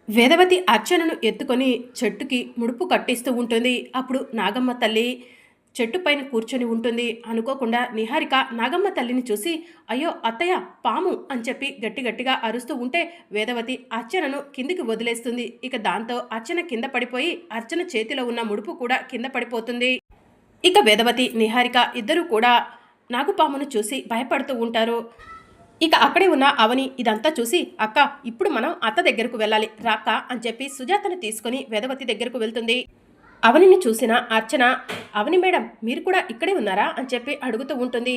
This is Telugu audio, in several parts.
వేదవతి అర్చనను ఎత్తుకొని చెట్టుకి ముడుపు కట్టిస్తూ ఉంటుంది. అప్పుడు నాగమ్మ తల్లి చెట్టు పైన కూర్చొని ఉంటుంది. అనుకోకుండా నిహారిక నాగమ్మ తల్లిని చూసి అయ్యో అత్తయ్య పాము అని చెప్పి గట్టి గట్టిగా అరుస్తూ ఉంటే వేదవతి అర్చనను కిందికి వదిలేస్తుంది. ఇక దాంతో అర్చన కింద పడిపోయి అర్చన చేతిలో ఉన్న ముడుపు కూడా కింద పడిపోతుంది. ఇక వేదవతి నిహారిక ఇద్దరూ కూడా నాగుపామును చూసి భయపడుతూ ఉంటారు. ఇక అక్కడే ఉన్న అవని ఇదంతా చూసి అక్క ఇప్పుడు మనం అత్త దగ్గరకు వెళ్ళాలి రాక్క అని చెప్పి సుజాతను తీసుకుని వేదవతి దగ్గరకు వెళ్తుంది. అవనిని చూసిన అర్చన అవని మేడం మీరు కూడా ఇక్కడే ఉన్నారా అని చెప్పి అడుగుతూ ఉంటుంది.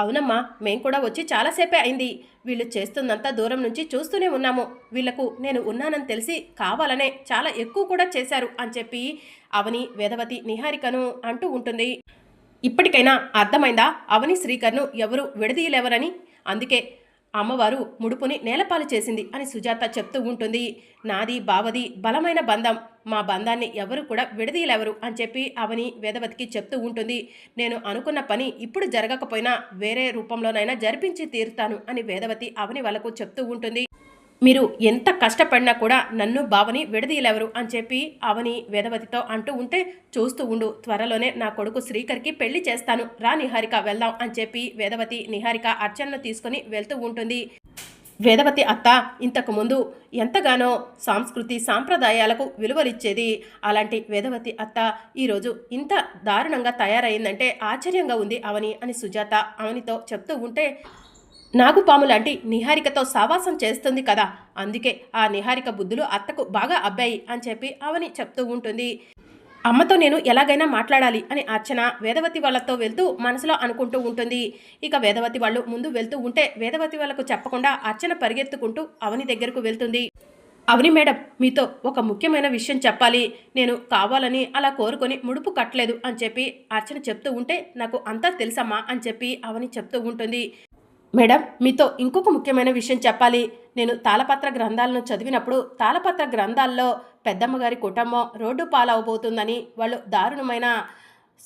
అవునమ్మా మేం కూడా వచ్చి చాలాసేపే అయింది. వీళ్ళు చేస్తుందంతా దూరం నుంచి చూస్తూనే ఉన్నాము. వీళ్లకు నేను ఉన్నానని తెలిసి కావాలనే చాలా ఎక్కువ కూడా చేశారు అని చెప్పి అవని వేదవతి నిహారికను అంటూ ఉంటుంది. ఇప్పటికైనా అర్థమైందా అవని శ్రీకర్ను ఎవరు విడదీయలేవరని? అందుకే అమ్మవారు ముడుపుని నేలపాలు చేసింది అని సుజాత చెప్తూ ఉంటుంది. నాది బావది బలమైన బంధం, మా బంధాన్ని ఎవరు కూడా విడదీయలేవరు అని చెప్పి అవని వేదవతికి చెప్తూ ఉంటుంది. నేను అనుకున్న పని ఇప్పుడు జరగకపోయినా వేరే రూపంలోనైనా జరిపించి తీరుతాను అని వేదవతి అవని వాళ్ళకు చెప్తూ ఉంటుంది. మీరు ఎంత కష్టపడినా కూడా నన్ను బావని విడదీయలేవరు అని చెప్పి అవని వేదవతితో అంటూ ఉంటే చూస్తూ ఉండు, త్వరలోనే నా కొడుకు శ్రీకర్కి పెళ్లి చేస్తాను, రా నిహారిక వెళ్దాం అని చెప్పి వేదవతి నిహారిక అర్చనను తీసుకుని వెళ్తూ ఉంటుంది. వేదవతి అత్త ఇంతకుముందు ఎంతగానో సంస్కృతి సాంప్రదాయాలకు విలువలిచ్చేది. అలాంటి వేదవతి అత్త ఈరోజు ఇంత దారుణంగా తయారైందంటే ఆశ్చర్యంగా ఉంది అవని అని సుజాత అవనితో చెప్తూ ఉంటే నాగుపాము లాంటి నిహారికతో సావాసం చేస్తుంది కదా, అందుకే ఆ నిహారిక బుద్ధులు అత్తకు బాగా అబ్బాయి అని చెప్పి అవని చెప్తూ ఉంటుంది. అమ్మతో నేను ఎలాగైనా మాట్లాడాలి అని అర్చన వేదవతి వాళ్ళతో వెళ్తూ మనసులో అనుకుంటూ ఉంటుంది. ఇక వేదవతి వాళ్ళు ముందు వెళ్తూ ఉంటే వేదవతి వాళ్ళకు చెప్పకుండా అర్చన పరిగెత్తుకుంటూ అవని దగ్గరకు వెళ్తుంది. అవని మేడం మీతో ఒక ముఖ్యమైన విషయం చెప్పాలి. నేను కావాలని అలా కోరుకొని ముడుపు కట్టలేదు అని చెప్పి అర్చన చెప్తూ ఉంటే నాకు అంతా తెలుసమ్మా అని చెప్పి అవని చెప్తూ ఉంటుంది. మేడం మీతో ఇంకొక ముఖ్యమైన విషయం చెప్పాలి. నేను తాళపత్ర గ్రంథాలను చదివినప్పుడు తాళపత్ర గ్రంథాల్లో పెద్దమ్మగారి కుటుంబం రోడ్డు పాలవబోతుందని, వాళ్ళు దారుణమైన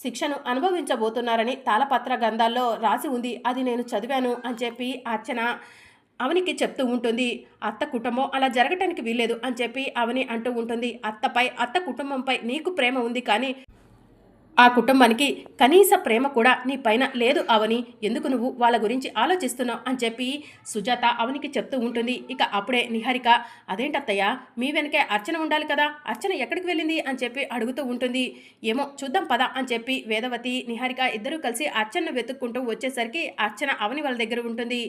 శిక్షను అనుభవించబోతున్నారని తాళపత్ర గ్రంథాల్లో రాసి ఉంది. అది నేను చదివాను అని చెప్పి అర్చన అవనికి చెప్తూ ఉంటుంది. అత్త కుటుంబం అలా జరగటానికి వీల్లేదు అని చెప్పి అవని అంటూ ఉంటుంది. అత్తపై అత్త కుటుంబంపై నీకు ప్రేమ ఉంది, కానీ ఆ కుటుంబానికి కనీస ప్రేమ కూడా నీ పైన లేదు అవని, ఎందుకు నువ్వు వాళ్ళ గురించి ఆలోచిస్తున్నావు అని చెప్పి సుజాత అవనికి చెప్తూ ఉంటుంది. ఇక అప్పుడే నిహారిక అదేంటత్తయ్య మీ వెనకే అర్చన ఉండాలి కదా, అర్చన ఎక్కడికి వెళ్ళింది అని చెప్పి అడుగుతూ ఉంటుంది. ఏమో చూద్దాం పద అని చెప్పి వేదవతి నిహారిక ఇద్దరూ కలిసి అర్చనను వెతుక్కుంటూ వచ్చేసరికి అర్చన అవని వాళ్ళ దగ్గర ఉంటుంది.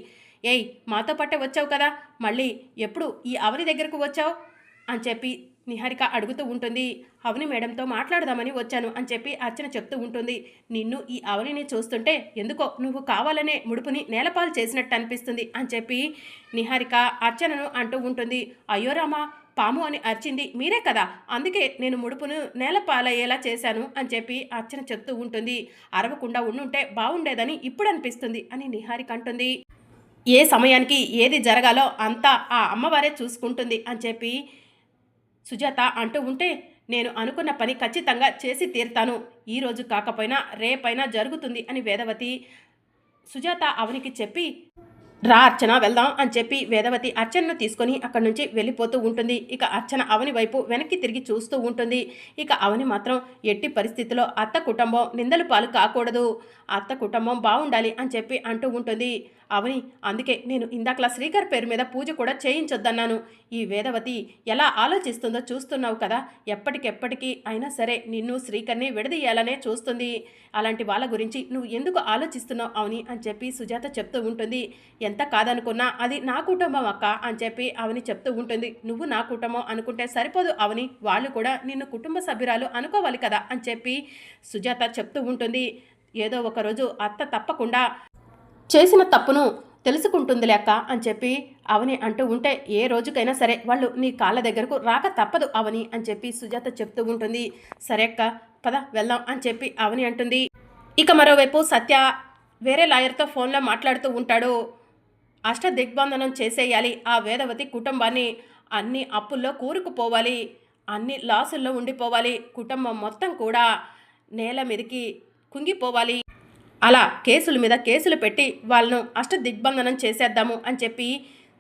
ఏయ్ మాతో పట్టే వచ్చావు కదా, మళ్ళీ ఎప్పుడు ఈ అవని దగ్గరకు వచ్చావు అని చెప్పి నిహారిక అడుగుతూ ఉంటుంది. అవని మేడంతో మాట్లాడదామని వచ్చాను అని చెప్పి అర్చన చెప్తూ ఉంటుంది. నిన్ను ఈ అవనిని చూస్తుంటే ఎందుకో నువ్వు కావాలనే ముడుపుని నేలపాలు చేసినట్టు అనిపిస్తుంది అని చెప్పి నిహారిక అర్చనను అంటూ ఉంటుంది. అయ్యో రామా పాము అని అరిచింది మీరే కదా, అందుకే నేను ముడుపును నేలపాలయ్యేలా చేశాను అని చెప్పి అర్చన చెప్తూ ఉంటుంది. అరవకుండా ఉండుంటే బాగుండేదని ఇప్పుడు అనిపిస్తుంది అని నిహారిక అంటుంది. ఏ సమయానికి ఏది జరగాలో అంతా ఆ అమ్మవారే చూసుకుంటుంది అని చెప్పి సుజాత అంటూ ఉంటే నేను అనుకున్న పని ఖచ్చితంగా చేసి తీరుతాను, ఈరోజు కాకపోయినా రేపైనా జరుగుతుంది అని వేదవతి సుజాత అవనికి చెప్పి రా అర్చన వెళ్దాం అని చెప్పి వేదవతి అర్చనను తీసుకొని అక్కడి నుంచి వెళ్ళిపోతూ ఉంటుంది. ఇక అర్చన అవని వైపు వెనక్కి తిరిగి చూస్తూ ఉంటుంది. ఇక అవని మాత్రం ఎట్టి పరిస్థితిలో అత్త కుటుంబం నిందలు పాలు కాకూడదు, అత్త కుటుంబం బాగుండాలి అని చెప్పి అంటూ ఉంటుంది. అవని అందుకే నేను ఇందాకలా శ్రీకర్ పేరు మీద పూజ కూడా చేయించొద్దన్నాను. ఈ వేదవతి ఎలా ఆలోచిస్తుందో చూస్తున్నావు కదా, ఎప్పటికెప్పటికీ అయినా సరే నిన్ను శ్రీకర్ని విడదీయాలనే చూస్తుంది. అలాంటి వాళ్ళ గురించి నువ్వు ఎందుకు ఆలోచిస్తున్నావు అవని అని చెప్పి సుజాత చెప్తూ ఉంటుంది. ఎంత కాదనుకున్నా అది నా కుటుంబం అక్క అని చెప్పి అవని చెప్తూ ఉంటుంది. నువ్వు నా కుటుంబం అనుకుంటే సరిపోదు అవని, వాళ్ళు కూడా నిన్ను కుటుంబ సభ్యురాలు అనుకోవాలి కదా అని చెప్పి సుజాత చెప్తూ ఉంటుంది. ఏదో ఒకరోజు అత్త తప్పకుండా చేసిన తప్పును తెలుసుకుంటుంది లెక్క అని చెప్పి అవని అంటూ ఉంటే ఏ రోజుకైనా సరే వాళ్ళు నీ కాళ్ళ దగ్గరకు రాక తప్పదు అవని అని చెప్పి సుజాత చెప్తూ ఉంటుంది. సరే అక్క పద వెళ్దాం అని చెప్పి అవని అంటుంది. ఇక మరోవైపు సత్య వేరే లాయర్తో ఫోన్లో మాట్లాడుతూ ఉంటాడు. అష్టదిగ్బంధనం చేసేయాలి ఆ వేదవతి కుటుంబాన్ని, అన్ని అప్పుల్లో కూరుకుపోవాలి, అన్ని లాసుల్లో ఉండిపోవాలి, కుటుంబం మొత్తం కూడా నేల మీదకి కుంగిపోవాలి, అలా కేసుల మీద కేసులు పెట్టి వాళ్ళను అష్టదిగ్బంధనం చేసేద్దాము అని చెప్పి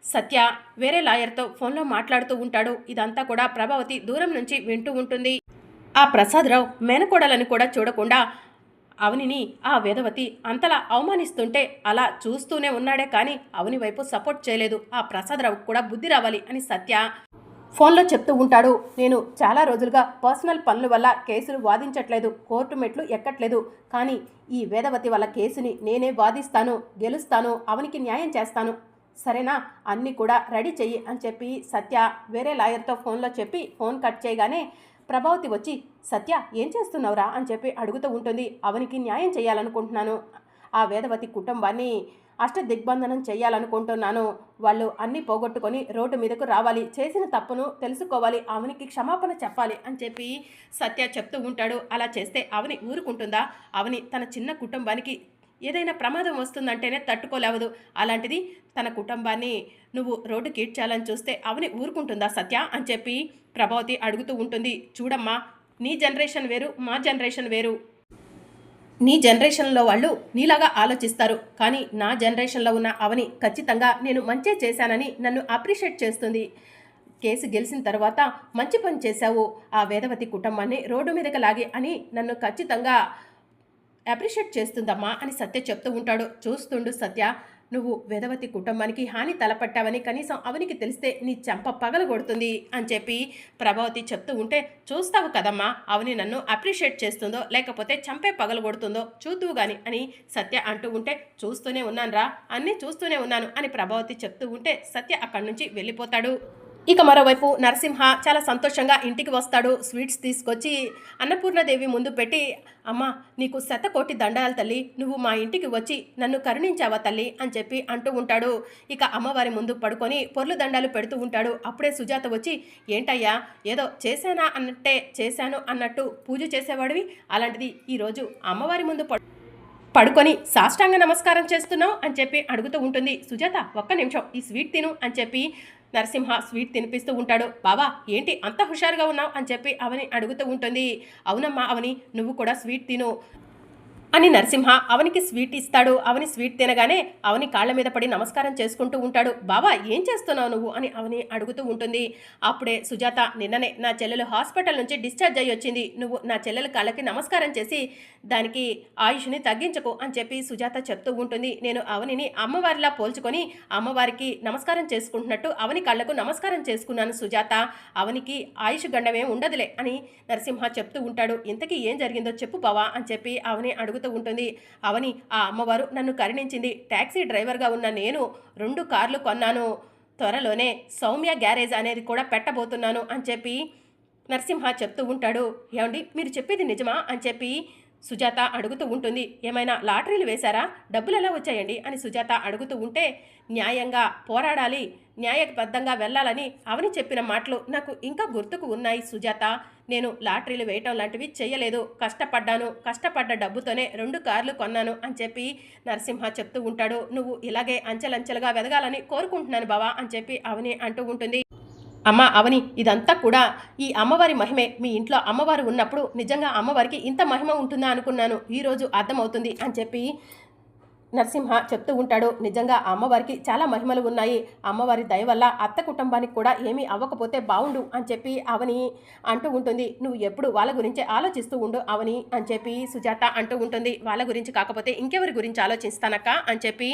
సత్య వేరే లాయర్తో ఫోన్లో మాట్లాడుతూ ఉంటాడు. ఇదంతా కూడా ప్రభావతి దూరం నుంచి వింటూ ఉంటుంది. ఆ ప్రసాదరావు మేనకోడలని కూడా చూడకుండా అవనిని ఆ వేదవతి అంతలా అవమానిస్తుంటే అలా చూస్తూనే ఉన్నాడే కానీ అవని వైపు సపోర్ట్ చేయలేదు. ఆ ప్రసాదరావుకు కూడా బుద్ధి రావాలి అని సత్య ఫోన్లో చెప్తూ ఉంటాడు. నేను చాలా రోజులుగా పర్సనల్ పనుల వల్ల కేసులు వాదించట్లేదు, కోర్టు మెట్లు ఎక్కట్లేదు. కానీ ఈ వేదవతి వల్ల కేసుని నేనే వాదిస్తాను, గెలుస్తాను, అవనికి న్యాయం చేస్తాను, సరేనా, అన్నీ కూడా రెడీ చెయ్యి అని చెప్పి సత్య వేరే లాయర్తో ఫోన్లో చెప్పి ఫోన్ కట్ చేయగానే ప్రభావతి వచ్చి సత్య ఏం చేస్తున్నావురా అని చెప్పి అడుగుతూ ఉంటుంది. అవనికి న్యాయం చేయాలనుకుంటున్నాను, ఆ వేదవతి కుటుంబాన్ని అష్టదిగ్బంధనం చేయాలనుకుంటున్నాను. వాళ్ళు అన్నీ పోగొట్టుకొని రోడ్డు మీదకు రావాలి, చేసిన తప్పును తెలుసుకోవాలి, అవనికి క్షమాపణ చెప్పాలి అని చెప్పి సత్య చెప్తూ ఉంటాడు. అలా చేస్తే అవని ఊరుకుంటుందా? అవని తన చిన్న కుటుంబానికి ఏదైనా ప్రమాదం వస్తుందంటేనే తట్టుకోలేవదు. అలాంటిది తన కుటుంబాన్ని నువ్వు రోడ్డు కీడ్చాలని చూస్తే అవని ఊరుకుంటుందా సత్య అని చెప్పి ప్రభావతి అడుగుతూ ఉంటుంది. చూడమ్మా, నీ జనరేషన్ వేరు, మా జనరేషన్ వేరు. నీ జనరేషన్లో వాళ్ళు నీలాగా ఆలోచిస్తారు, కానీ నా జనరేషన్లో ఉన్న అవని ఖచ్చితంగా నేను మంచే చేశానని నన్ను అప్రిషియేట్ చేస్తుంది. కేసు గెలిచిన తర్వాత మంచి పని చేశావు, ఆ వేదవతి కుటుంబాన్ని రోడ్డు మీదకి లాగి అని నన్ను ఖచ్చితంగా అప్రిషియేట్ చేస్తుందమ్మా అని సత్య చెప్తూ ఉంటాడు. చూస్తుండు సత్య, నువ్వు వేదవతి కుటుంబానికి హాని తలపట్టావని కనీసం అవనికి తెలిస్తే నీ చెంప పగలగొడుతుంది అని చెప్పి ప్రభావతి చెప్తూ ఉంటే, చూస్తావు కదమ్మా అవని నన్ను అప్రిషియేట్ చేస్తుందో లేకపోతే చంపే పగలగొడుతుందో చూద్దువు గాని అని సత్య అంటూ ఉంటే, చూస్తూనే ఉన్నాను రా, అన్నీ చూస్తూనే ఉన్నాను అని ప్రభావతి చెప్తూ ఉంటే సత్య అక్కడి నుంచి వెళ్ళిపోతాడు. ఇక మరోవైపు నరసింహ చాలా సంతోషంగా ఇంటికి వస్తాడు. స్వీట్స్ తీసుకొచ్చి అన్నపూర్ణదేవి ముందు పెట్టి, అమ్మ నీకు శతకోటి దండాలు తల్లి, నువ్వు మా ఇంటికి వచ్చి నన్ను కరుణించావా తల్లి అని చెప్పి అంటూ ఉంటాడు. ఇక అమ్మవారి ముందు పడుకొని పొర్లు దండాలు పెడుతూ ఉంటాడు. అప్పుడే సుజాత వచ్చి, ఏంటయ్యా ఏదో చేశానా అన్నట్టే చేశాను అన్నట్టు పూజ చేసేవాడివి, అలాంటిది ఈరోజు అమ్మవారి ముందు పడుకొని సాష్టాంగ నమస్కారం చేస్తున్నావు అని చెప్పి అడుగుతూ ఉంటుంది. సుజాత ఒక్క నిమిషం ఈ స్వీట్ తిను అని చెప్పి నరసింహ స్వీట్ తినిపిస్తూ ఉంటాడు. బావా ఏంటి అంత హుషారుగా ఉన్నావు అని చెప్పి అవని అడుగుతూ ఉంటుంది. అవునమ్మా అవని, నువ్వు కూడా స్వీట్ తిను అని నరసింహ అవనికి స్వీట్ ఇస్తాడు. అవని స్వీట్ తినగానే అవని కాళ్ళ మీద పడి నమస్కారం చేసుకుంటూ ఉంటాడు. బావా ఏం చేస్తున్నావు నువ్వు అని అవని అడుగుతూ ఉంటుంది. అప్పుడే సుజాత, నిన్ననే నా చెల్లెలు హాస్పిటల్ నుంచి డిశ్చార్జ్ అయ్యి వచ్చింది, నువ్వు నా చెల్లెల కాళ్ళకి నమస్కారం చేసి దానికి ఆయుష్ని తగ్గించకు అని చెప్పి సుజాత చెప్తూ ఉంటుంది. నేను అవనిని అమ్మవారిలా పోల్చుకొని అమ్మవారికి నమస్కారం చేసుకుంటున్నట్టు అవని కాళ్లకు నమస్కారం చేసుకున్నాను సుజాత, అవనికి ఆయుష్ గండమే ఉండదులే అని నరసింహ చెప్తూ ఉంటాడు. ఇంతకీ ఏం జరిగిందో చెప్పు బావా అని చెప్పి అవని అడుగుతూ ఉంటుంది. అవని, ఆ అమ్మవారు నన్ను కరుణించింది, టాక్సీ డ్రైవర్గా ఉన్న నేను 2 కార్లు కొన్నాను, త్వరలోనే సౌమ్య గ్యారేజ్ అనేది కూడా పెట్టబోతున్నాను అని చెప్పి నరసింహ చెప్తూ ఉంటాడు. ఏమండి మీరు చెప్పేది నిజమా అని చెప్పి సుజాత అడుగుతూ ఉంటుంది. ఏమైనా లాటరీలు వేశారా, డబ్బులు ఎలా వచ్చాయండి అని సుజాత అడుగుతూ ఉంటే, న్యాయంగా పోరాడాలి, న్యాయబద్ధంగా వెళ్ళాలని అవని చెప్పిన మాటలు నాకు ఇంకా గుర్తుకు ఉన్నాయి సుజాత, నేను లాటరీలు వేయటం లాంటివి చేయలేదు, కష్టపడ్డాను, కష్టపడ్డ డబ్బుతోనే 2 కార్లు కొన్నాను అని చెప్పి నరసింహ చెప్తూ ఉంటాడు. నువ్వు ఇలాగే అంచెలంచెలుగా వెదగాలని కోరుకుంటున్నాను బావా అని చెప్పి అవని అంటూ ఉంటుంది. అమ్మ అవని, ఇదంతా కూడా ఈ అమ్మవారి మహిమే, మీ ఇంట్లో అమ్మవారు ఉన్నప్పుడు నిజంగా అమ్మవారికి ఇంత మహిమ ఉంటుందా అనుకున్నాను, ఈరోజు అర్థమవుతుంది అని చెప్పి నరసింహ చెప్తూ ఉంటాడు. నిజంగా అమ్మవారికి చాలా మహిమలు ఉన్నాయి, అమ్మవారి దయ వల్ల అత్త కుటుంబానికి కూడా ఏమీ అవ్వకపోతే బావుండు అని చెప్పి అవని అంటూ ఉంటుంది. నువ్వు ఎప్పుడు వాళ్ళ గురించి ఆలోచిస్తూ ఉండు అవని అని చెప్పి సుజాత అంటూ ఉంటుంది. వాళ్ళ గురించి కాకపోతే ఇంకెవరి గురించి ఆలోచిస్తానక్క అని చెప్పి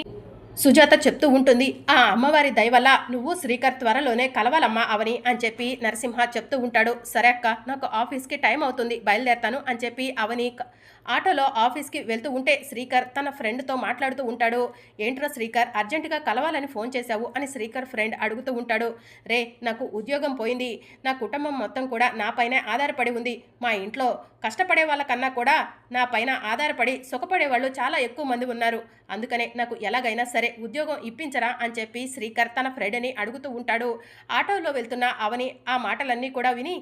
సుజాత చెప్తూ ఉంటుంది. ఆ అమ్మవారి దయ వల్ల నువ్వు శ్రీకర్ త్వరలోనే కలవాలమ్మా అవని అని చెప్పి నరసింహ చెప్తూ ఉంటాడు. సరే అక్క, నాకు ఆఫీస్కి టైం అవుతుంది, బయలుదేరతాను అని చెప్పి అవని ఆటోలో ఆఫీస్కి వెళ్తూ ఉంటే శ్రీకర్ తన ఫ్రెండ్తో మాట్లాడుతూ ఉంటాడు. ఏంట్రా శ్రీకర్, అర్జెంటుగా కలవాలని ఫోన్ చేశావు అని శ్రీకర్ ఫ్రెండ్ అడుగుతూ ఉంటాడు. రే, నాకు ఉద్యోగం పోయింది, నా కుటుంబం మొత్తం కూడా నా పైనే ఆధారపడి ఉంది, మా ఇంట్లో కష్టపడే వాళ్ళకన్నా కూడా నా పైన ఆధారపడి సుఖపడే వాళ్ళు చాలా ఎక్కువ మంది ఉన్నారు, అందుకనే నాకు ఎలాగైనా సరే ఉద్యోగం ఇప్పించరా అని చెప్పి శ్రీకర్ తన ఫ్రెండ్ని అడుగుతూ ఉంటాడు. ఆటోలో వెళ్తున్న అవని ఆ మాటలన్నీ కూడా విని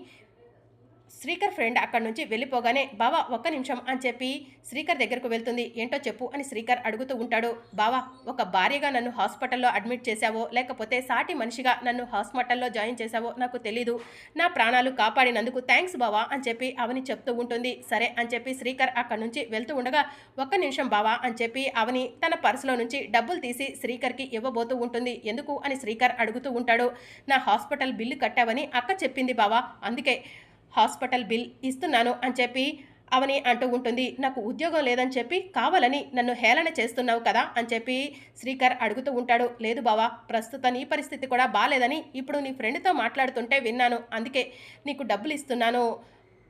శ్రీకర్ ఫ్రెండ్ అక్కడి నుంచి వెళ్ళిపోగానే బావా ఒక్క నిమిషం అని చెప్పి శ్రీకర్ దగ్గరకు వెళ్తుంది. ఏంటో చెప్పు అని శ్రీకర్ అడుగుతూ ఉంటాడు. బావా, ఒక భార్యగా నన్ను హాస్పిటల్లో అడ్మిట్ చేశావో లేకపోతే సాటి మనిషిగా నన్ను హాస్పిటల్లో జాయిన్ చేశావో నాకు తెలీదు. నా ప్రాణాలు కాపాడినందుకు థ్యాంక్స్ బావా అని చెప్పి అవని చెప్తూ ఉంటుంది. సరే అని చెప్పి శ్రీకర్ అక్కడి నుంచి వెళ్తూ ఉండగా ఒక్క నిమిషం బావా అని చెప్పి అవని తన పర్సులో నుంచి డబ్బులు తీసి శ్రీకర్కి ఇవ్వబోతూ ఉంటుంది. ఎందుకు అని శ్రీకర్ అడుగుతూ ఉంటాడు. నా హాస్పిటల్ బిల్లు కట్టావని అక్క చెప్పింది బావా, అందుకే హాస్పిటల్ బిల్ ఇస్తున్నాను అని చెప్పి అవని అంటూ ఉంటుంది. నాకు ఉద్యోగం లేదని చెప్పి కావాలని నన్ను హేళన చేస్తున్నావు కదా అని చెప్పి శ్రీకర్ అడుగుతూ ఉంటాడు. లేదు బావా, ప్రస్తుతం నీ పరిస్థితి కూడా బాలేదని ఇప్పుడు నీ ఫ్రెండ్తో మాట్లాడుతుంటే విన్నాను, అందుకే నీకు డబ్బులు ఇస్తున్నాను,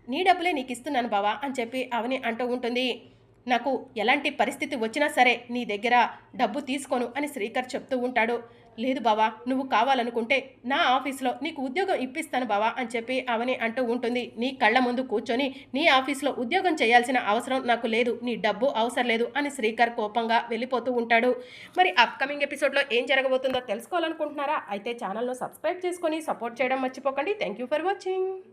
నీ డబ్బులే నీకు ఇస్తున్నాను బావా అని చెప్పి అవని అంటూ ఉంటుంది. నాకు ఎలాంటి పరిస్థితి వచ్చినా సరే నీ దగ్గర డబ్బు తీసుకోను అని శ్రీకర్ చెప్తూ ఉంటాడు. లేదు బావా, నువ్వు కావాలనుకుంటే నా ఆఫీస్లో నీకు ఉద్యోగం ఇప్పిస్తాను బావా అని చెప్పి అవని అంటూ ఉంటుంది. నీ కళ్ళ ముందు కూర్చొని నీ ఆఫీస్లో ఉద్యోగం చేయాల్సిన అవసరం నాకు లేదు, నీ డబ్బు అవసరం లేదు అని శ్రీకర్ కోపంగా వెళ్ళిపోతూ ఉంటాడు. మరి అప్కమింగ్ ఎపిసోడ్లో ఏం జరగబోతుందో తెలుసుకోవాలనుకుంటున్నారా? అయితే ఛానల్ను సబ్స్క్రైబ్ చేసుకొని సపోర్ట్ చేయడం మర్చిపోకండి. Thank you for watching.